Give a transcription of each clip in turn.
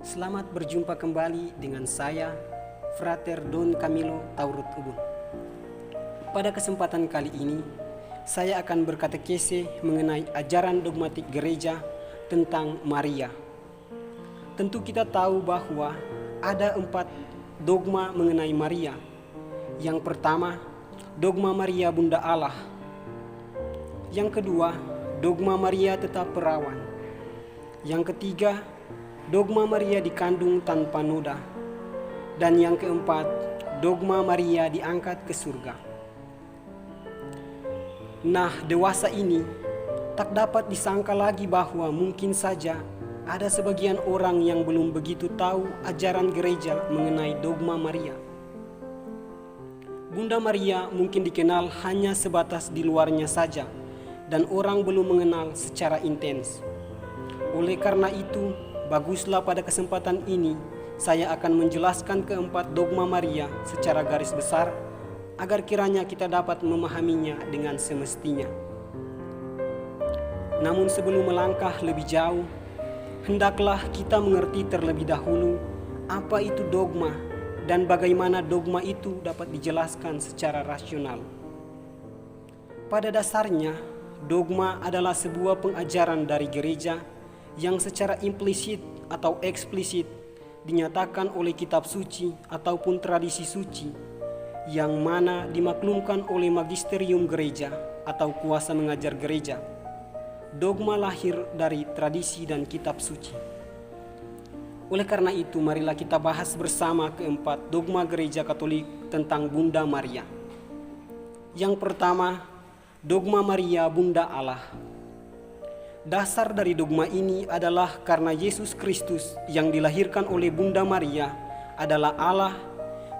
Selamat berjumpa kembali dengan saya, Frater Don Camilo Taurut Ubun. Pada kesempatan kali ini, saya akan berkatekese mengenai ajaran dogmatik gereja tentang Maria. Tentu kita tahu bahwa ada 4 dogma mengenai Maria. Yang pertama, dogma Maria Bunda Allah. Yang kedua, dogma Maria tetap perawan. Yang ketiga, dogma Maria dikandung tanpa noda. Dan yang keempat, dogma Maria diangkat ke surga. Nah, dewasa ini tak dapat disangka lagi bahwa mungkin saja ada sebagian orang yang belum begitu tahu ajaran gereja mengenai dogma Maria. Bunda Maria mungkin dikenal hanya sebatas di luarnya saja, dan orang belum mengenal secara intens. Oleh karena itu, baguslah pada kesempatan ini saya akan menjelaskan keempat dogma Maria secara garis besar agar kiranya kita dapat memahaminya dengan semestinya. Namun sebelum melangkah lebih jauh, hendaklah kita mengerti terlebih dahulu apa itu dogma dan bagaimana dogma itu dapat dijelaskan secara rasional. Pada dasarnya, dogma adalah sebuah pengajaran dari gereja yang secara implisit atau eksplisit dinyatakan oleh kitab suci ataupun tradisi suci yang mana dimaklumkan oleh magisterium gereja atau kuasa mengajar gereja. Dogma lahir dari tradisi dan kitab suci. Oleh karena itu, marilah kita bahas bersama keempat dogma gereja Katolik tentang Bunda Maria. Yang pertama, dogma Maria Bunda Allah. Dasar dari dogma ini adalah karena Yesus Kristus yang dilahirkan oleh Bunda Maria adalah Allah,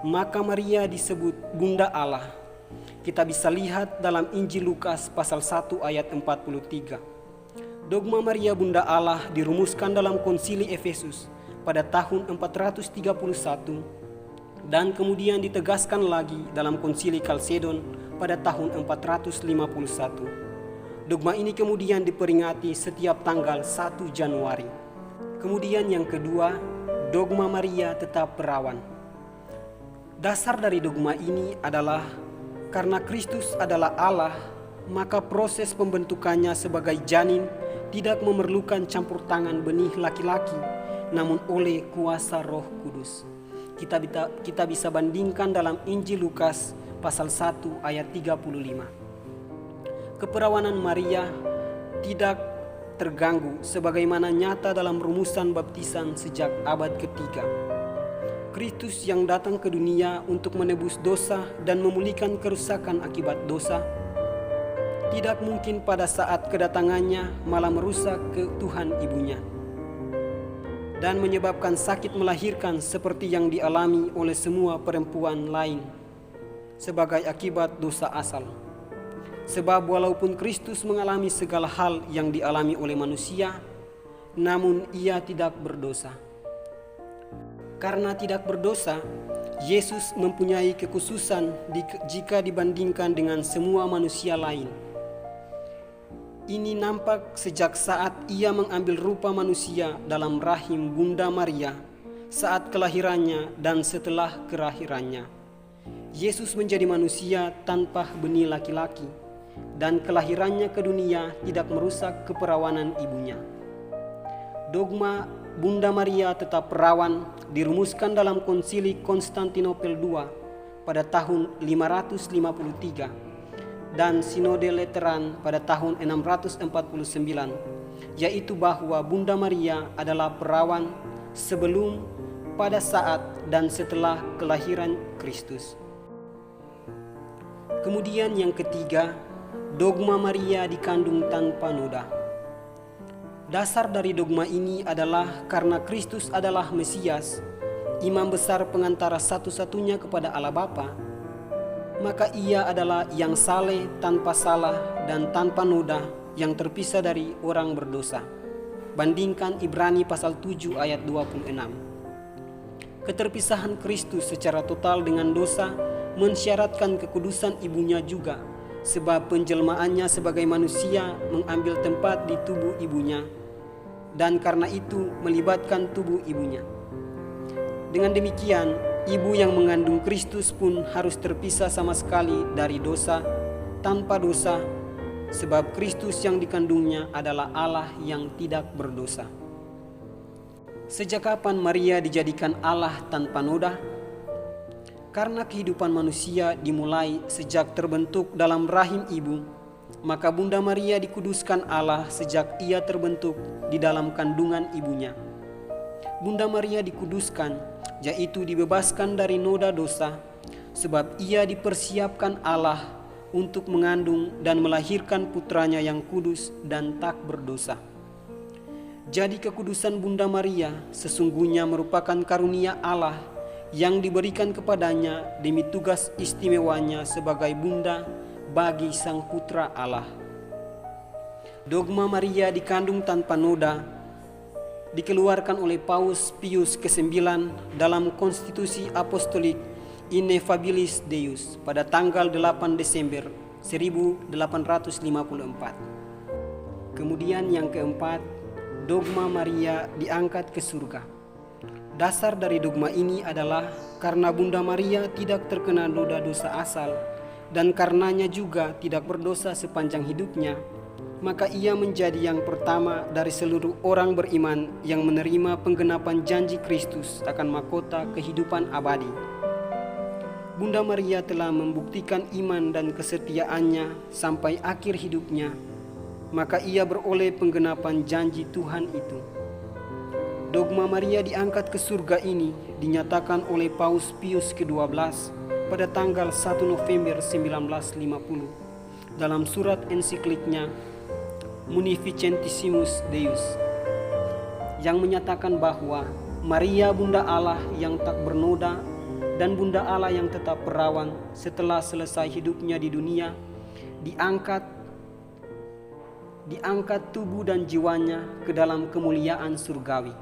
maka Maria disebut Bunda Allah. Kita bisa lihat dalam Injil Lukas pasal 1 ayat 43. Dogma Maria Bunda Allah dirumuskan dalam Konsili Efesus pada tahun 431 dan kemudian ditegaskan lagi dalam Konsili Kalsedon pada tahun 451. Dogma ini kemudian diperingati setiap tanggal 1 Januari. Kemudian yang kedua, dogma Maria tetap perawan. Dasar dari dogma ini adalah karena Kristus adalah Allah, maka proses pembentukannya sebagai janin tidak memerlukan campur tangan benih laki-laki, namun oleh kuasa Roh Kudus. Kita bisa bandingkan dalam Injil Lukas pasal 1 ayat 35. Keperawanan Maria tidak terganggu sebagaimana nyata dalam rumusan baptisan sejak abad ketiga. Kristus yang datang ke dunia untuk menebus dosa dan memulihkan kerusakan akibat dosa, tidak mungkin pada saat kedatangannya malah merusak keutuhan ibunya dan menyebabkan sakit melahirkan seperti yang dialami oleh semua perempuan lain sebagai akibat dosa asal. Sebab walaupun Kristus mengalami segala hal yang dialami oleh manusia, namun ia tidak berdosa. Karena tidak berdosa, Yesus mempunyai kekhususan jika dibandingkan dengan semua manusia lain. Ini nampak sejak saat ia mengambil rupa manusia dalam rahim Bunda Maria saat kelahirannya dan setelah kelahirannya. Yesus menjadi manusia tanpa benih laki-laki, dan kelahirannya ke dunia tidak merusak keperawanan ibunya. Dogma Bunda Maria tetap perawan dirumuskan dalam Konsili Konstantinopel II pada tahun 553 dan Sinode Lateran pada tahun 649, yaitu bahwa Bunda Maria adalah perawan sebelum, pada saat, dan setelah kelahiran Kristus. Kemudian yang ketiga, dogma Maria dikandung tanpa noda. Dasar dari dogma ini adalah karena Kristus adalah Mesias, imam besar pengantara satu-satunya kepada Allah Bapa, maka ia adalah yang saleh tanpa salah dan tanpa noda yang terpisah dari orang berdosa. Bandingkan Ibrani pasal 7 ayat 26. Keterpisahan Kristus secara total dengan dosa mensyaratkan kekudusan ibunya juga, sebab penjelmaannya sebagai manusia mengambil tempat di tubuh ibunya dan karena itu melibatkan tubuh ibunya. Dengan demikian, ibu yang mengandung Kristus pun harus terpisah sama sekali dari dosa, tanpa dosa, sebab Kristus yang dikandungnya adalah Allah yang tidak berdosa. Sejak kapan Maria dijadikan Allah tanpa noda? Karena kehidupan manusia dimulai sejak terbentuk dalam rahim ibu, maka Bunda Maria dikuduskan Allah sejak ia terbentuk di dalam kandungan ibunya. Bunda Maria dikuduskan, yaitu dibebaskan dari noda dosa, sebab ia dipersiapkan Allah untuk mengandung dan melahirkan putranya yang kudus dan tak berdosa. Jadi kekudusan Bunda Maria sesungguhnya merupakan karunia Allah yang diberikan kepadanya demi tugas istimewanya sebagai bunda bagi Sang Putra Allah. Dogma Maria dikandung tanpa noda dikeluarkan oleh Paus Pius ke-9 dalam Konstitusi Apostolik Ineffabilis Deus pada tanggal 8 Desember 1854. Kemudian yang keempat, dogma Maria diangkat ke surga. Dasar dari dogma ini adalah karena Bunda Maria tidak terkena noda dosa asal dan karenanya juga tidak berdosa sepanjang hidupnya, maka ia menjadi yang pertama dari seluruh orang beriman yang menerima penggenapan janji Kristus akan mahkota kehidupan abadi. Bunda Maria telah membuktikan iman dan kesetiaannya sampai akhir hidupnya, maka ia beroleh penggenapan janji Tuhan itu. Dogma Maria diangkat ke surga ini dinyatakan oleh Paus Pius ke-12 pada tanggal 1 November 1950 dalam surat ensikliknya Munificentissimus Deus, yang menyatakan bahwa Maria Bunda Allah yang tak bernoda dan Bunda Allah yang tetap perawan setelah selesai hidupnya di dunia diangkat tubuh dan jiwanya ke dalam kemuliaan surgawi.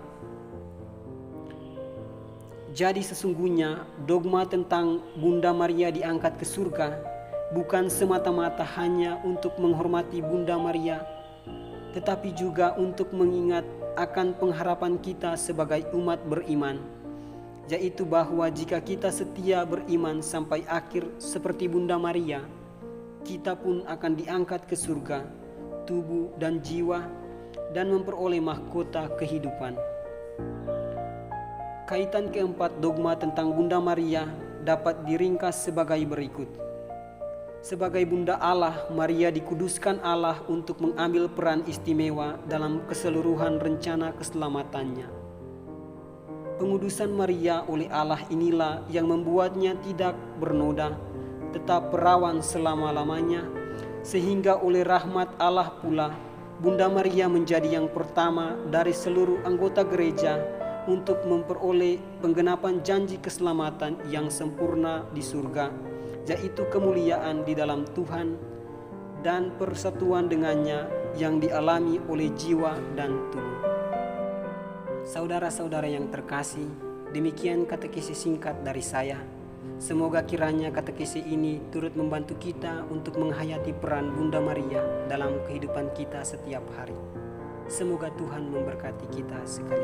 Jadi sesungguhnya dogma tentang Bunda Maria diangkat ke surga bukan semata-mata hanya untuk menghormati Bunda Maria, tetapi juga untuk mengingat akan pengharapan kita sebagai umat beriman, yaitu bahwa jika kita setia beriman sampai akhir seperti Bunda Maria, kita pun akan diangkat ke surga, tubuh dan jiwa, dan memperoleh mahkota kehidupan. Kaitan keempat dogma tentang Bunda Maria dapat diringkas sebagai berikut. Sebagai Bunda Allah, Maria dikuduskan Allah untuk mengambil peran istimewa dalam keseluruhan rencana keselamatannya. Pengudusan Maria oleh Allah inilah yang membuatnya tidak bernoda, tetap perawan selama-lamanya, sehingga oleh rahmat Allah pula, Bunda Maria menjadi yang pertama dari seluruh anggota gereja untuk memperoleh penggenapan janji keselamatan yang sempurna di surga, yaitu kemuliaan di dalam Tuhan dan persatuan dengannya yang dialami oleh jiwa dan tubuh. Saudara-saudara yang terkasih, demikian katekesi singkat dari saya. Semoga kiranya katekesi ini turut membantu kita untuk menghayati peran Bunda Maria dalam kehidupan kita setiap hari. Semoga Tuhan memberkati kita sekalian.